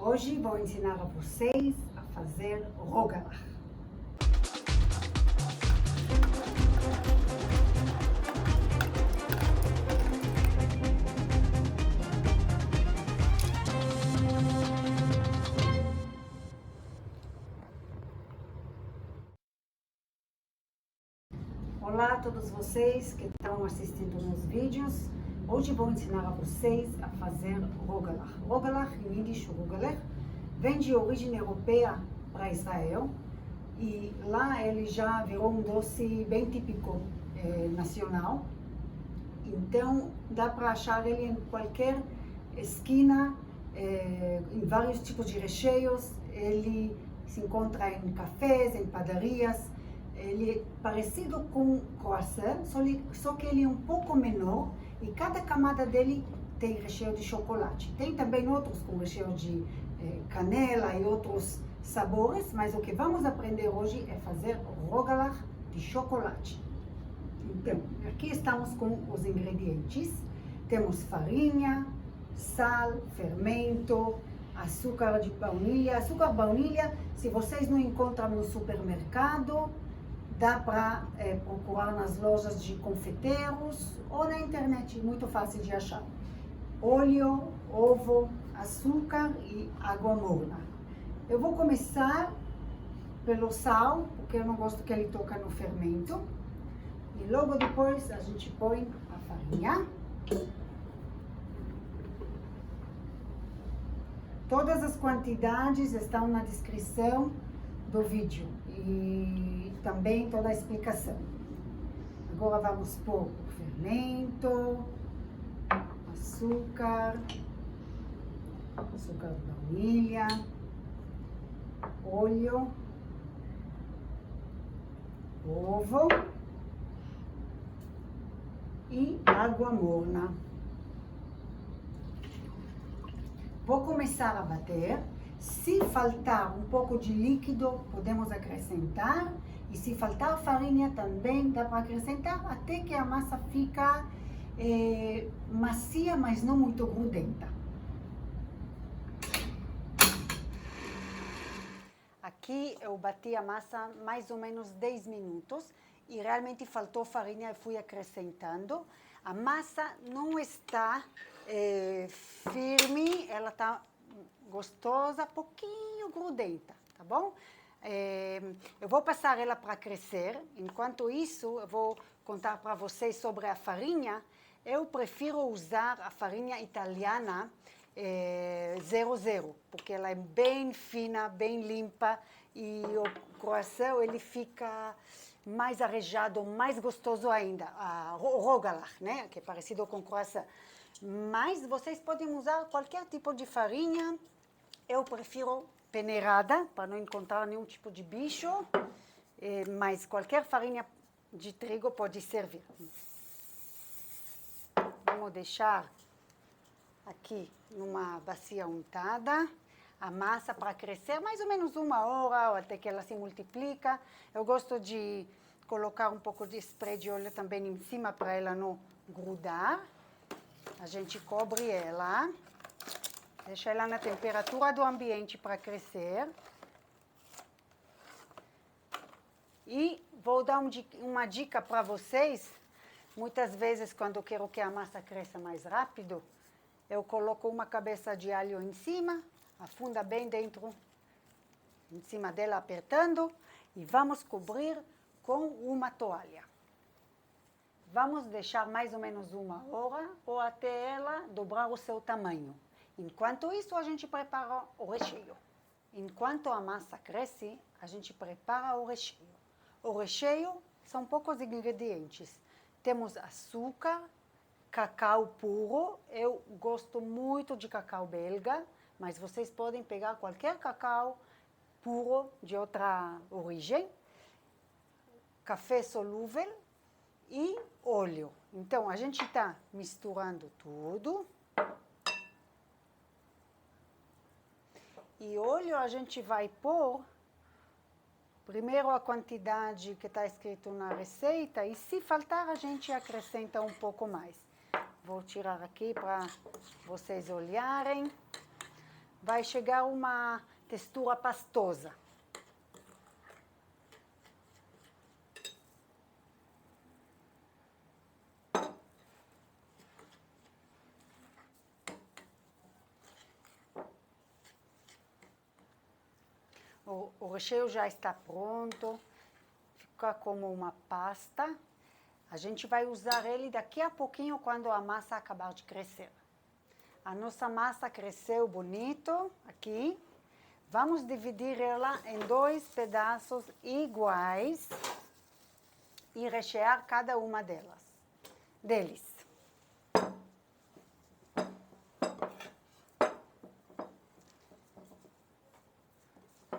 Hoje vou ensinar a vocês a fazer rogalach. Olá a todos vocês que estão assistindo nos vídeos. Hoje vou ensinar a vocês a fazer rogalach. Rogalach, em Yiddish, rogalach, vem de origem europeia para Israel e lá ele já virou um doce bem típico nacional. Então dá para achar ele em qualquer esquina, em vários tipos de recheios. Ele se encontra em cafés, em padarias. Ele é parecido com croissant, só que ele é um pouco menor e cada camada dele tem recheio de chocolate. Tem também outros com recheio de canela e outros sabores, mas o que vamos aprender hoje é fazer rogalach de chocolate. Então, aqui estamos com os ingredientes. Temos farinha, sal, fermento, açúcar de baunilha. Açúcar baunilha, se vocês não encontram no supermercado, dá para procurar nas lojas de confeiteiros ou na internet, muito fácil de achar. Óleo, ovo, açúcar e água morna. Eu vou começar pelo sal, porque eu não gosto que ele toque no fermento. E logo depois a gente põe a farinha. Todas as quantidades estão na descrição do vídeo e também toda a explicação. Agora vamos pôr o fermento, açúcar de baunilha, óleo, ovo e água morna. Vou começar a bater. Se faltar um pouco de líquido, podemos acrescentar. E se faltar farinha também dá para acrescentar até que a massa fica macia, mas não muito grudenta. Aqui eu bati a massa mais ou menos 10 minutos e realmente faltou farinha e fui acrescentando. A massa não está firme, ela está gostosa, pouquinho grudenta, tá bom? Eu vou passar ela para crescer. Enquanto isso, eu vou contar para vocês sobre a farinha. Eu prefiro usar a farinha italiana 00, porque ela é bem fina, bem limpa e o croissant ele fica mais arejado, mais gostoso ainda. O rogalach, né, que é parecido com croissant. Mas vocês podem usar qualquer tipo de farinha. Eu prefiro peneirada, para não encontrar nenhum tipo de bicho, mas qualquer farinha de trigo pode servir. Vamos deixar aqui numa bacia untada a massa para crescer mais ou menos 1 hora, ou até que ela se multiplica. Eu gosto de colocar um pouco de spray de óleo também em cima para ela não grudar. A gente cobre ela. Deixa ela na temperatura do ambiente para crescer. E vou dar uma dica para vocês. Muitas vezes, quando eu quero que a massa cresça mais rápido, eu coloco uma cabeça de alho em cima, afunda bem dentro, em cima dela apertando, e vamos cobrir com uma toalha. Vamos deixar mais ou menos 1 hora ou até ela dobrar o seu tamanho. Enquanto isso, a gente prepara o recheio. Enquanto a massa cresce, a gente prepara o recheio. O recheio são poucos ingredientes. Temos açúcar, cacau puro. Eu gosto muito de cacau belga, mas vocês podem pegar qualquer cacau puro de outra origem. Café solúvel e óleo. Então, a gente está misturando tudo. E óleo a gente vai pôr primeiro a quantidade que está escrito na receita e se faltar a gente acrescenta um pouco mais. Vou tirar aqui para vocês olharem. vai chegar uma textura pastosa. O recheio já está pronto, fica como uma pasta. A gente vai usar ele daqui a pouquinho quando a massa acabar de crescer. A nossa massa cresceu bonito aqui. Vamos dividir ela em 2 pedaços iguais e rechear cada uma deles.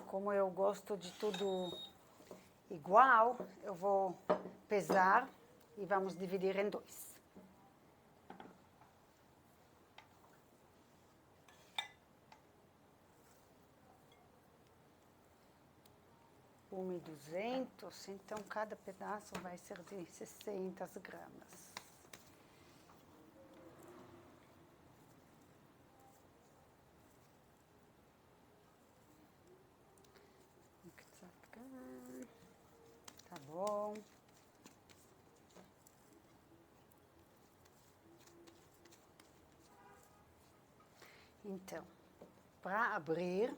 Como eu gosto de tudo igual, eu vou pesar e vamos dividir em 2. 1.200, então cada pedaço vai ser de 60 gramas. Tá bom. Então, para abrir,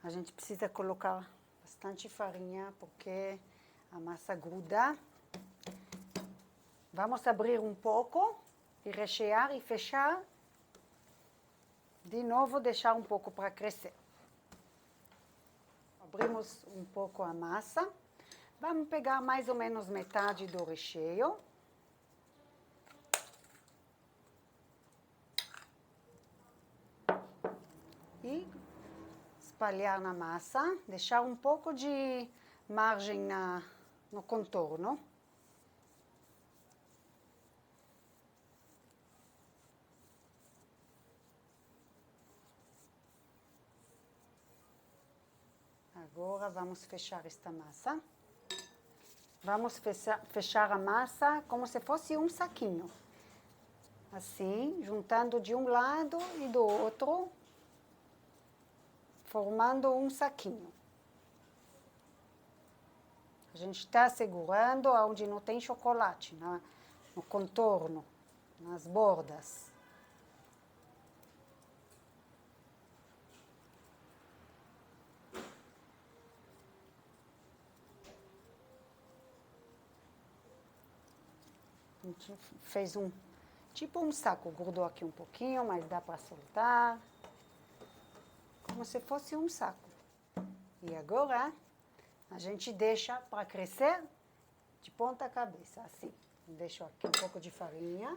a gente precisa colocar bastante farinha, porque a massa gruda. Vamos abrir um pouco e rechear e fechar. De novo, deixar um pouco para crescer. Abrimos um pouco a massa. Vamos pegar mais ou menos metade do recheio. E espalhar na massa, deixar um pouco de margem no contorno. Agora vamos fechar esta massa. Vamos fechar a massa como se fosse um saquinho. Assim, juntando de um lado e do outro, formando um saquinho. A gente está segurando onde não tem chocolate, no contorno, nas bordas. A gente fez tipo um saco, grudou aqui um pouquinho, mas dá para soltar. Como se fosse um saco. E agora, a gente deixa para crescer de ponta cabeça, assim. Deixo aqui um pouco de farinha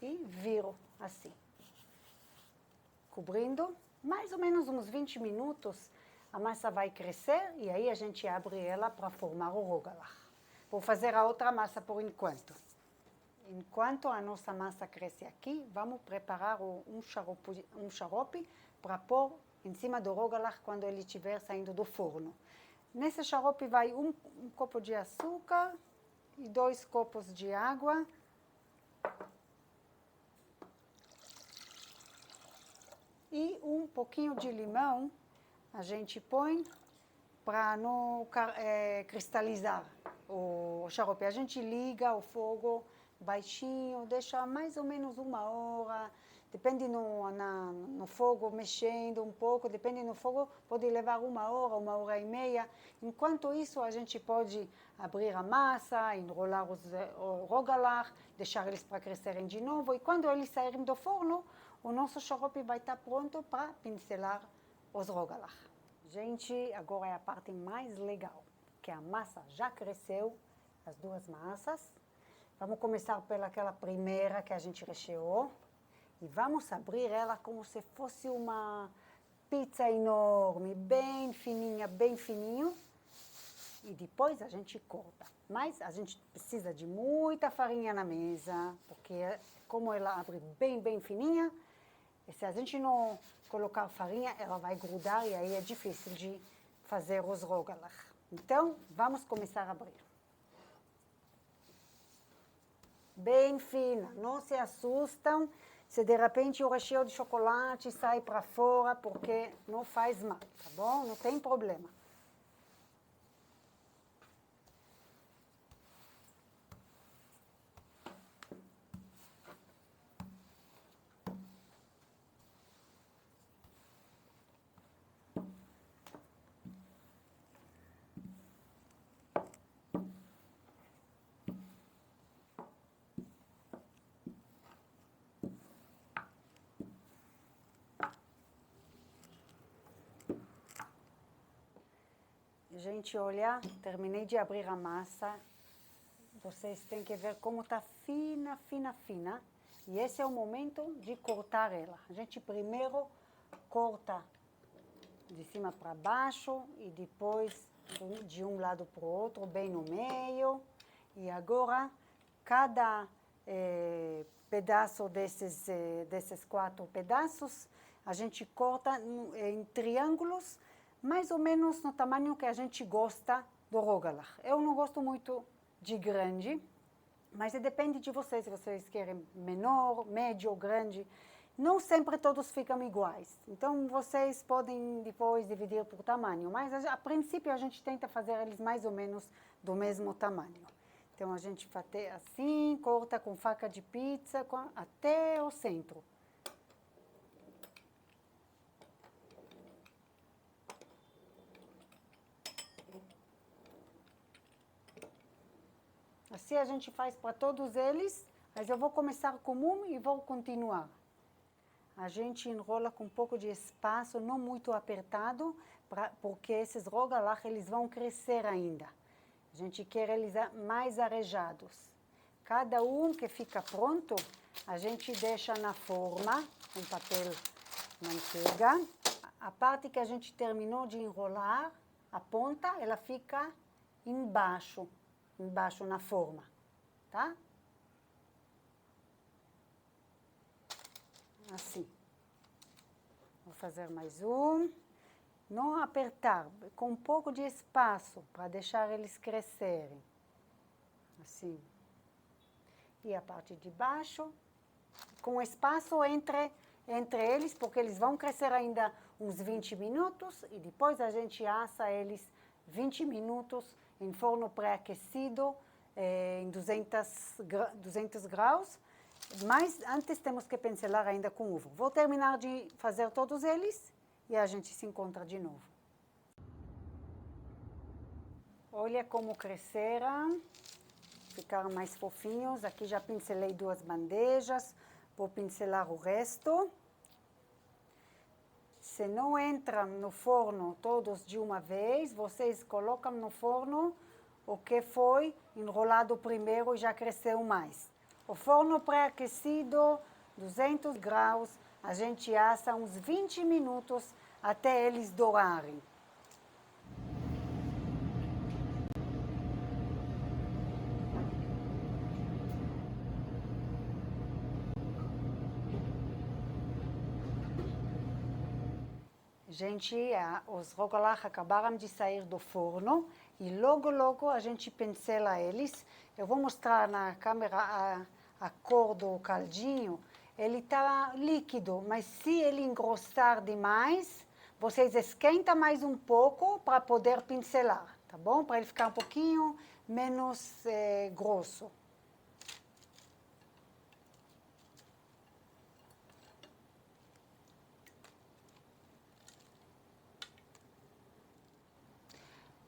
e viro assim. Cobrindo, mais ou menos uns 20 minutos, a massa vai crescer e aí a gente abre ela para formar o rogalach. Vou fazer a outra massa por enquanto. Enquanto a nossa massa cresce aqui, vamos preparar um xarope para pôr em cima do rogalach quando ele estiver saindo do forno. Nesse xarope vai um copo de açúcar e 2 copos de água. E um pouquinho de limão a gente põe para não cristalizar o xarope. A gente liga o fogo baixinho, deixa mais ou menos 1 hora, depende no fogo, mexendo um pouco, depende no fogo, pode levar 1 hora, 1h30. Enquanto isso, a gente pode abrir a massa, enrolar o rogalach, deixar eles para crescerem de novo, e quando eles saírem do forno, o nosso xarope vai estar pronto para pincelar os rogalach. Gente, agora é a parte mais legal, que a massa já cresceu, as 2 massas. Vamos começar pelaquela primeira que a gente recheou e vamos abrir ela como se fosse uma pizza enorme, bem fininha, bem fininho. E depois a gente corta. Mas a gente precisa de muita farinha na mesa, porque como ela abre bem, bem fininha, e se a gente não colocar farinha, ela vai grudar e aí é difícil de fazer os rogalach. Então, vamos começar a abrir. Bem fina, não se assustam se de repente o recheio de chocolate sai para fora, porque não faz mal, tá bom? Não tem problema. Gente, olha, terminei de abrir a massa. Vocês têm que ver como está fina, fina, fina. E esse é o momento de cortar ela. A gente primeiro corta de cima para baixo e depois de um lado para o outro, bem no meio. E agora, cada pedaço desses 4 pedaços, a gente corta em triângulos, mais ou menos no tamanho que a gente gosta do rogalach. Eu não gosto muito de grande, mas depende de vocês, se vocês querem menor, médio ou grande. Não sempre todos ficam iguais, então vocês podem depois dividir por tamanho, mas a princípio a gente tenta fazer eles mais ou menos do mesmo tamanho. Então a gente faz assim, corta com faca de pizza até o centro. Assim a gente faz para todos eles, mas eu vou começar com um e vou continuar. A gente enrola com um pouco de espaço, não muito apertado, porque esses rogalach eles vão crescer ainda. A gente quer eles mais arejados. Cada um que fica pronto, a gente deixa na forma, com papel manteiga. A parte que a gente terminou de enrolar, a ponta, ela fica embaixo na forma, tá? Assim. Vou fazer mais um. Não apertar, com um pouco de espaço, para deixar eles crescerem. Assim. E a parte de baixo, com espaço entre eles, porque eles vão crescer ainda uns 20 minutos, e depois a gente assa eles 20 minutos em forno pré-aquecido, em 200 graus. Mas antes temos que pincelar ainda com uva. Vou terminar de fazer todos eles e a gente se encontra de novo. Olha como cresceram, ficaram mais fofinhos. Aqui já pincelei 2 bandejas, vou pincelar o resto. Se não entram no forno todos de uma vez, vocês colocam no forno o que foi enrolado primeiro e já cresceu mais. O forno pré-aquecido, 200 graus, a gente assa uns 20 minutos até eles dourarem. Gente, os rogalach acabaram de sair do forno e logo a gente pincela eles. Eu vou mostrar na câmera a cor do caldinho. Ele está líquido, mas se ele engrossar demais, vocês esquentam mais um pouco para poder pincelar, tá bom? Para ele ficar um pouquinho menos grosso.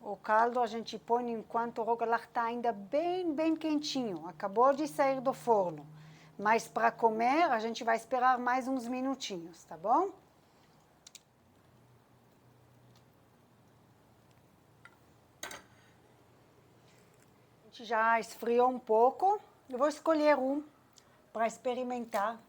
O caldo a gente põe enquanto o rogalach está ainda bem quentinho. Acabou de sair do forno. Mas para comer, a gente vai esperar mais uns minutinhos, tá bom? A gente já esfriou um pouco. Eu vou escolher um para experimentar.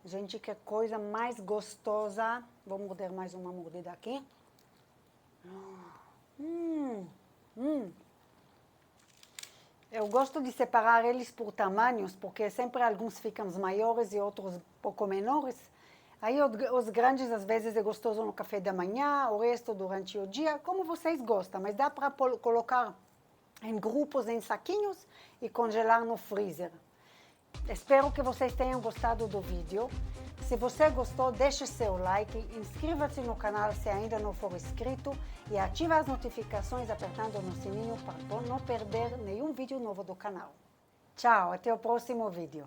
Gente, que coisa mais gostosa. Vou morder mais uma mordida aqui. Eu gosto de separar eles por tamanhos, porque sempre alguns ficam maiores e outros um pouco menores. Aí os grandes às vezes é gostoso no café da manhã, o resto durante o dia, como vocês gostam, mas dá para colocar em grupos, em saquinhos e congelar no freezer. Espero que vocês tenham gostado do vídeo. Se você gostou, deixe seu like, inscreva-se no canal se ainda não for inscrito e ative as notificações apertando no sininho para não perder nenhum vídeo novo do canal. Tchau, até o próximo vídeo.